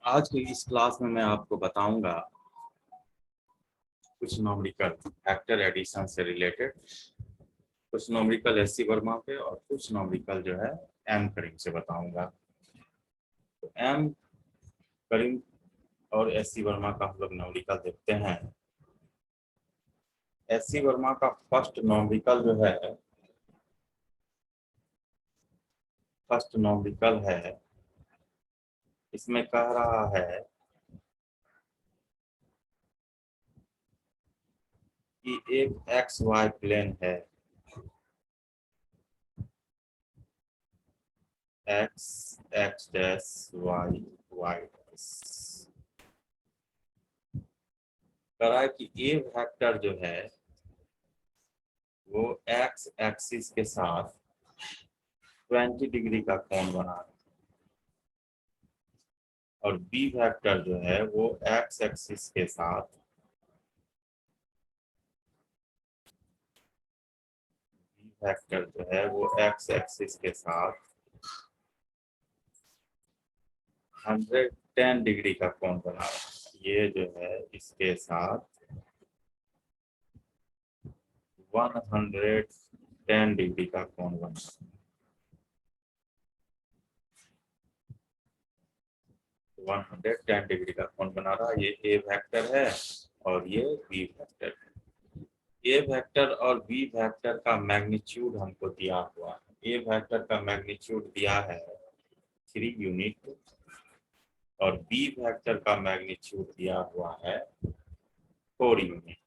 आज की इस क्लास में मैं आपको बताऊंगा कुछ नॉमेरिकल फैक्टर एडिशन से रिलेटेड, कुछ नॉमेरिकल एससी वर्मा के और कुछ नॉमेरिकल जो है एम करीम से बताऊंगा। तो एम करीम और एससी वर्मा का हम लोग नॉमेरिकल देखते हैं। एससी वर्मा का फर्स्ट नॉमेरिकल जो है, फर्स्ट नॉमेरिकल है, इसमें कह रहा है कि एक एक्स वाई प्लेन है, X X dash Y Y dash. कह रहा है कि ए वेक्टर जो है वो एक्स एक्सिस के साथ 20 डिग्री का कोण बना रहा है और बी वेक्टर जो है वो एक्स एक्सिस के साथ बी वेक्टर जो है वो एक्स एक्सिस के साथ 110 डिग्री का कोण बना रहा है। ये जो है इसके साथ 110 डिग्री का कोण बना रहा है। 110 डिग्री का कोण बना रहा है। ये ए वेक्टर है और ये बी वेक्टर है। ए वेक्टर और बी वेक्टर का मैग्नीट्यूड हमको दिया हुआ है। ए वेक्टर का मैग्नीट्यूड दिया है 3 यूनिट और बी वेक्टर का मैग्नीट्यूड दिया हुआ है 4 यूनिट।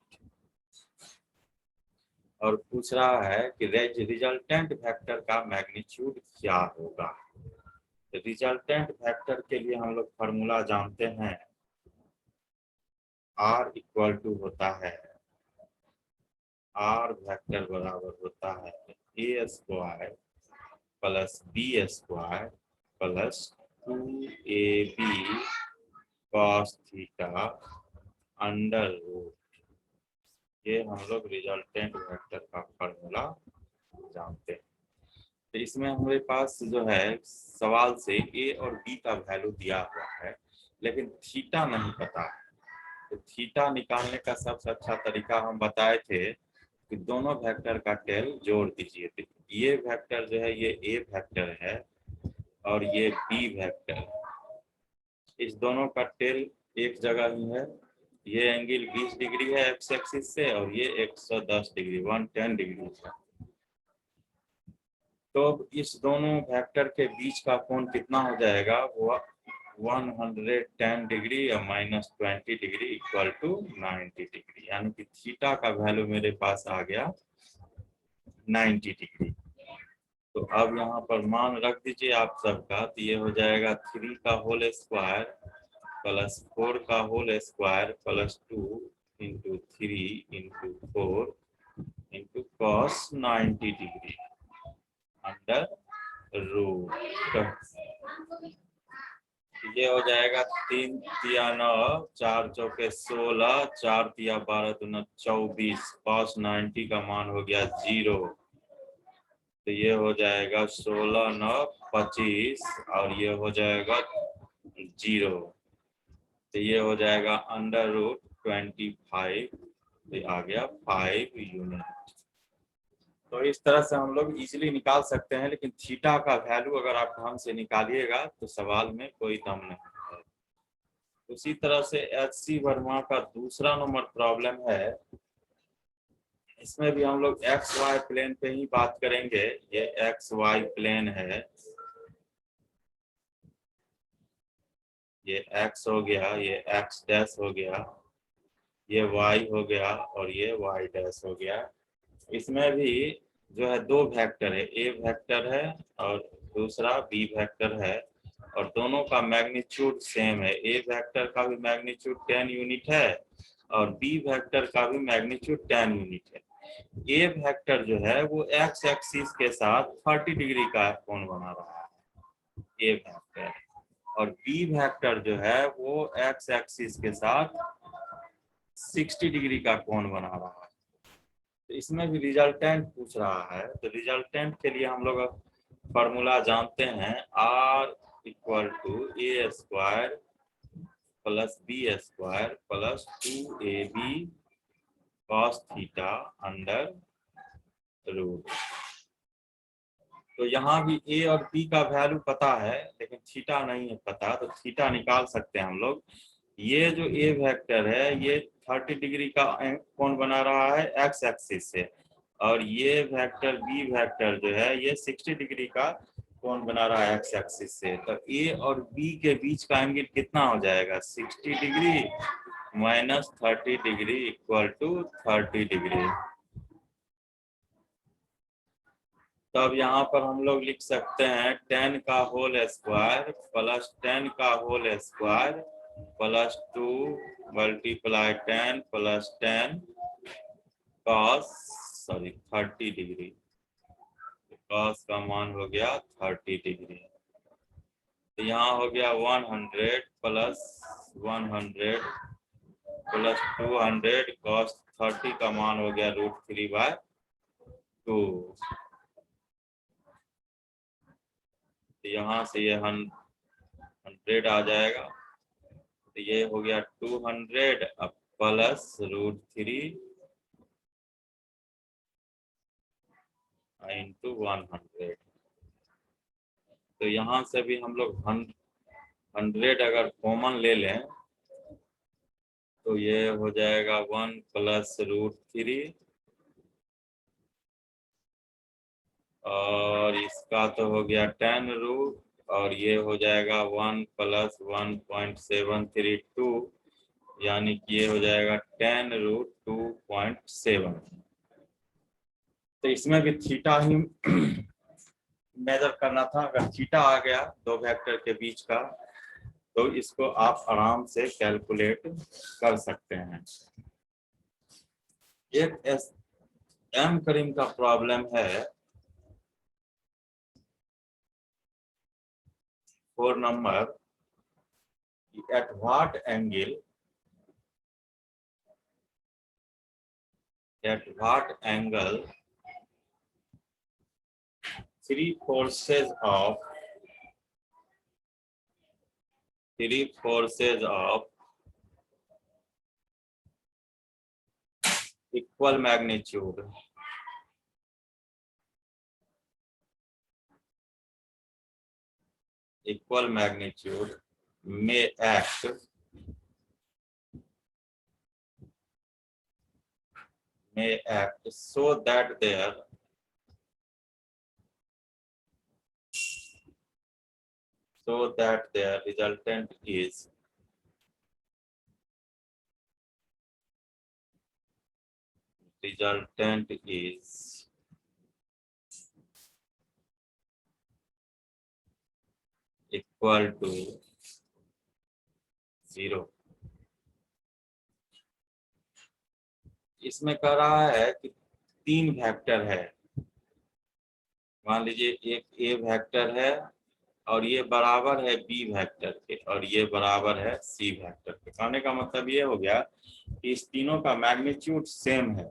और पूछ रहा है कि रिजल्टेंट वेक्टर का मैग्नीट्यूड क्या होगा। रिजल्टेंट वेक्टर के लिए हम लोग फॉर्मूला जानते हैं, आर इक्वल टू होता है, आर वेक्टर बराबर होता है A square plus B square plus 2ab cos theta under root. ये हम लोग रिजल्टेंट वेक्टर का फॉर्मूला जानते हैं। तो इसमें हमारे पास जो है सवाल से ए और बी का वैल्यू दिया हुआ है, लेकिन थीटा नहीं पता है। तो थीटा निकालने का सबसे अच्छा तरीका हम बताए थे कि दोनों वेक्टर का टेल जोड़ दीजिए। तो ये वेक्टर जो है ये ए वेक्टर है और ये बी वेक्टर है। इस दोनों का टेल एक जगह ही है। ये एंगल 20 डिग्री है एक्स एक्सिस से और ये 110 डिग्री 110 डिग्री है। तो इस दोनों वेक्टर के बीच का कोण कितना हो जाएगा, वो 110 डिग्री या -20 डिग्री इक्वल टू 90 डिग्री, यानी कि थीटा का वैल्यू मेरे पास आ गया 90 डिग्री। तो अब यहाँ पर मान रख दीजिए आप सबका, तो ये हो जाएगा 3 का होल स्क्वायर प्लस 4 का whole square plus 2 into 3 into 4 into cos 90 degree under root. ये हो जाएगा 3 तिया 9, 4 चौके 16, 4 तिया 12 दूना 24, cos 90 का मान हो गया 0। तो ये हो जाएगा 16 9 25 और ये हो जाएगा 0। तो ये हो जाएगा अंडर रूट 25। तो आ गया 5 यूनिट। तो इस तरह से हम लोग इजीली निकाल सकते हैं, लेकिन थीटा का वैल्यू अगर आप ढंग से निकालिएगा तो सवाल में कोई दम नहीं है। उसी तरह से एचसी वर्मा का दूसरा नंबर प्रॉब्लम है। इसमें भी हम लोग एक्स वाई प्लेन पे ही बात करेंगे। ये एक्स वाई प्लेन है, ये एक्स हो गया, ये एक्स डैश हो गया, ये वाई हो गया और ये वाई डैश हो गया। इसमें भी जो है दो वेक्टर है, ए वेक्टर है और दूसरा बी वेक्टर है और दोनों का मैग्नीट्यूड सेम है। ए वेक्टर का भी मैग्नीट्यूड 10 यूनिट है और बी वेक्टर का भी मैग्नीट्यूड 10 यूनिट है। ए वेक्टर जो है वो एक्स एक्सिस के साथ 30 डिग्री का कोण बना रहा है, ए वेक्टर। और बी वेक्टर जो है वो एक्स एक्सिस के साथ 60 डिग्री का कोण बना रहा है। तो इसमें भी रिजल्टेंट पूछ रहा है। तो रिजल्टेंट के लिए हम लोग फॉर्मूला जानते हैं, R equal to A square plus B square plus 2ab cos theta under root. तो यहाँ भी ए और बी का वैल्यू पता है लेकिन थीटा नहीं है पता, तो थीटा निकाल सकते हैं हम लोग। ये जो ए वेक्टर है ये 30 डिग्री का कोण बना रहा है एक्स एक्सिस से, और ये वेक्टर बी वेक्टर जो है ये 60 डिग्री का कोण बना रहा है एक्स एक्सिस से। तो ए और बी के बीच का एंगल कितना हो जाएगा, 60 degree minus 30 degree equal to 30 degree. तब यहाँ पर हम लोग लिख सकते हैं 10 का होल स्क्वायर प्लस 10 का whole square plus 2 multiply 10 plus 10 cos 30 degree. cos का मान हो गया 30 डिग्री। तो यहाँ हो गया 100 प्लस 100 प्लस 200 cos 30 का मान हो गया √3/2। तो यहाँ से ये 100 आ जाएगा, तो ये हो गया 200 अब प्लस √3 इंटू 100। तो यहाँ से भी हम लोग 100 अगर कॉमन ले लें तो ये हो जाएगा 1 प्लस √3 और इसका तो हो गया 10 रूट, और ये हो जाएगा 1 प्लस 1.732 यानी कि ये हो जाएगा 10√2.7। तो इसमें भी थीटा ही मेजर करना था। अगर थीटा आ गया दो वेक्टर के बीच का तो इसको आप आराम से कैलकुलेट कर सकते हैं। एक एम करीम का प्रॉब्लम है 4 number, at what angle 3 forces of equal magnitude may act so that their resultant is equal to 0। इसमें कह रहा है कि 3 वेक्टर है, मान लीजिए एक ए वेक्टर है और ये बराबर है बी वेक्टर के और ये बराबर है सी वेक्टर के। कहने का मतलब ये हो गया कि इस तीनों का मैग्नीट्यूड सेम है।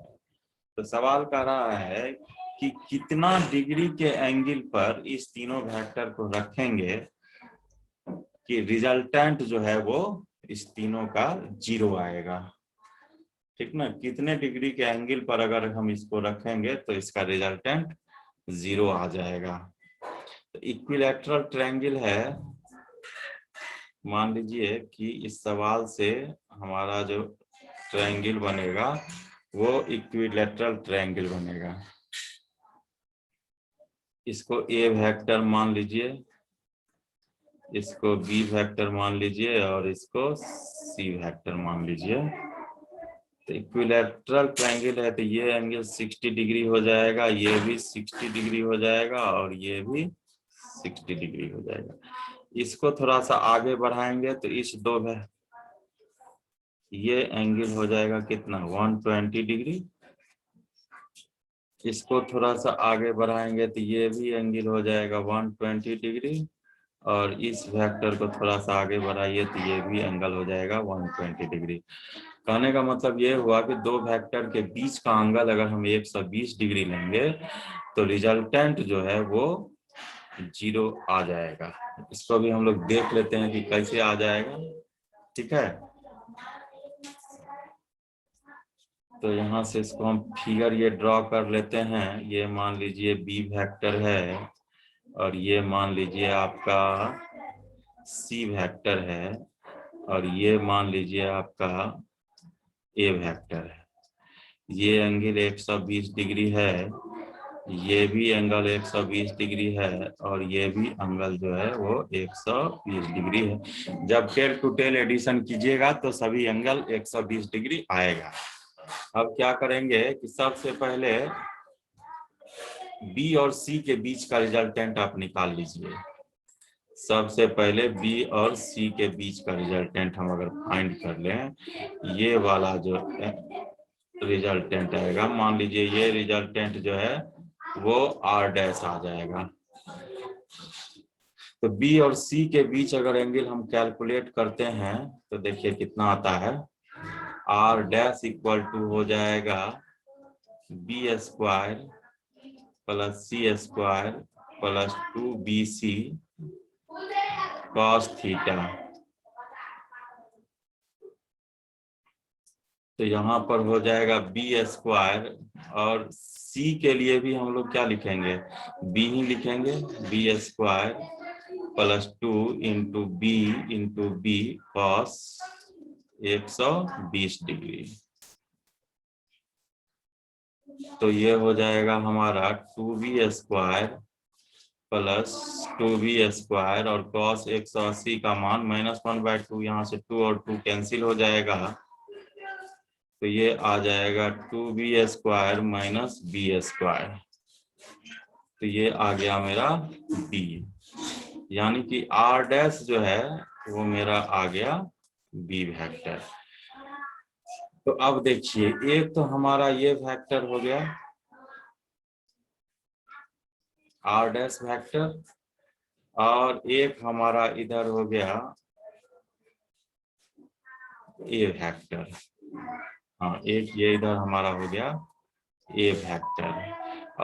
तो सवाल कर रहा है कि कितना डिग्री के एंगल पर इस तीनों वेक्टर को रखेंगे कि रिजल्टेंट जो है वो इस तीनों का 0 आएगा। ठीक ना, कितने डिग्री के एंगल पर अगर हम इसको रखेंगे तो इसका रिजल्टेंट 0 आ जाएगा। तो इक्विलैटरल ट्रायंगल है, मान लीजिए कि इस सवाल से हमारा जो ट्रायंगल बनेगा वो इक्विलैटरल ट्रायंगल बनेगा। इसको ए वेक्टर मान लीजिए, इसको बी वेक्टर मान लीजिए और इसको सी वेक्टर मान लीजिए। तो इक्विलैटरल ट्रायंगल है तो ये एंगल 60 डिग्री हो जाएगा, ये भी 60 डिग्री हो जाएगा और ये भी 60 डिग्री हो जाएगा। इसको थोड़ा सा आगे बढ़ाएंगे तो इस दो में ये एंगल हो जाएगा कितना 120 डिग्री। इसको थोड़ा सा आगे बढ़ाएंगे तो ये भी एंगल हो जाएगा 120 डिग्री और इस वेक्टर को थोड़ा सा आगे बढ़ाइए तो ये भी एंगल हो जाएगा 120 डिग्री। कहने का मतलब ये हुआ कि दो वेक्टर के बीच का एंगल अगर हम 120 डिग्री लेंगे तो रिजल्टेंट जो है वो 0 आ जाएगा। इसको भी हम लोग देख लेते हैं कि कैसे आ जाएगा। ठीक है। तो यहाँ से इसको हम फिगर ये ड्रॉ कर लेते हैं। ये मान लीजिए बी वेक्टर है और ये मान लीजिए आपका सी वेक्टर है और ये मान लीजिए आपका ए वेक्टर है। ये एंगल 120 डिग्री है, ये भी एंगल 120 डिग्री है और ये भी एंगल जो है वो 120 डिग्री है। जब टेल टू टेल एडिशन कीजिएगा तो सभी एंगल 120 डिग्री आएगा। अब क्या करेंगे कि सबसे पहले बी और सी के बीच का रिजल्टेंट आप निकाल लीजिए। सबसे पहले बी और सी के बीच का रिजल्टेंट हम अगर फाइंड कर लें, ये वाला जो रिजल्टेंट आएगा, मान लीजिए ये रिजल्टेंट जो है वो आर डैश आ जाएगा। तो बी और सी के बीच अगर एंगल हम कैलकुलेट करते हैं तो देखिए कितना आता है। आर डैश इक्वल टू हो जाएगा B square plus C square plus 2bc cos theta. तो यहाँ पर हो जाएगा बी स्क्वायर और सी के लिए भी हम लोग क्या लिखेंगे, बी ही लिखेंगे, B square plus 2 into B cos 120 degree. तो ये हो जाएगा हमारा 2b square plus 2b square और कॉस 180 का मान -1/2, यहाँ से 2 और 2 कैंसिल हो जाएगा। तो ये आ जाएगा 2b square minus B square. तो ये आ गया मेरा b, यानी कि r डैश जो है वो मेरा आ गया b वेक्टर। तो अब देखिए एक तो हमारा ये वेक्टर हो गया r डैश वेक्टर और एक हमारा इधर हो गया a वेक्टर। हाँ, एक ये इधर हमारा हो गया a वेक्टर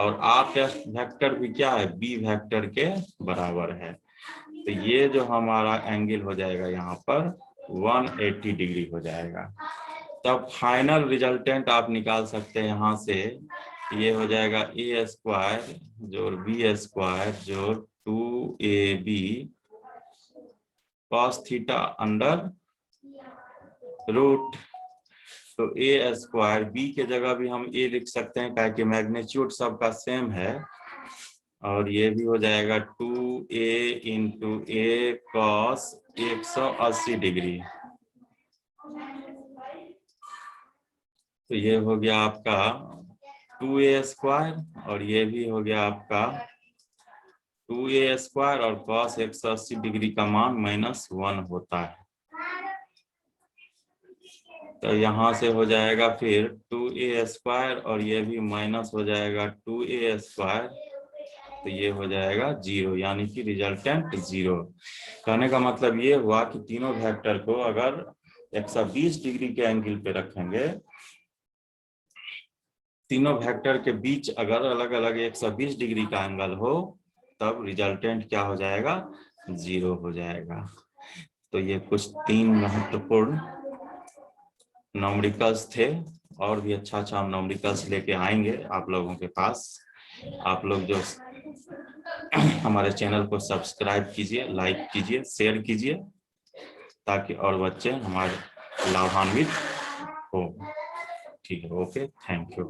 और r डैश वेक्टर भी क्या है, b वेक्टर के बराबर है। तो ये जो हमारा एंगल हो जाएगा यहाँ पर 180 डिग्री हो जाएगा। तब फाइनल रिजल्टेंट आप निकाल सकते हैं यहाँ से। ये हो जाएगा ए स्क्वायर जोड़ बी स्क्वायर जोड़ 2ab cos theta under root. तो ए स्क्वायर, बी के जगह भी हम ए लिख सकते हैं क्या कि मैग्नीट्यूड सबका सेम है। और ये भी हो जाएगा 2a इंटू ए कॉस 180 डिग्री। तो ये हो गया आपका 2a स्क्वायर और ये भी हो गया आपका 2a स्क्वायर और कॉस 180 डिग्री का मान -1 होता है। तो यहाँ से हो जाएगा फिर 2a स्क्वायर और ये भी माइनस हो जाएगा 2a स्क्वायर। तो ये हो जाएगा 0, यानी कि रिजल्टेंट 0। कहने का मतलब ये हुआ कि तीनों वेक्टर को अगर 120 डिग्री के एंगल पे रखेंगे, तीनों वेक्टर के बीच अगर अलग अलग 120 डिग्री का एंगल हो, तब रिजल्टेंट क्या हो जाएगा, 0 हो जाएगा। तो ये कुछ 3 महत्वपूर्ण न्यूमेरिकल्स थे। और भी अच्छा हम न्यूमेरिकल्स लेके आएंगे आप लोगों के पास। आप लोग जो हमारे चैनल को सब्सक्राइब कीजिए, लाइक कीजिए, शेयर कीजिए, ताकि और बच्चे हमारे लाभान्वित हो। ठीक है, ओके, थैंक यू।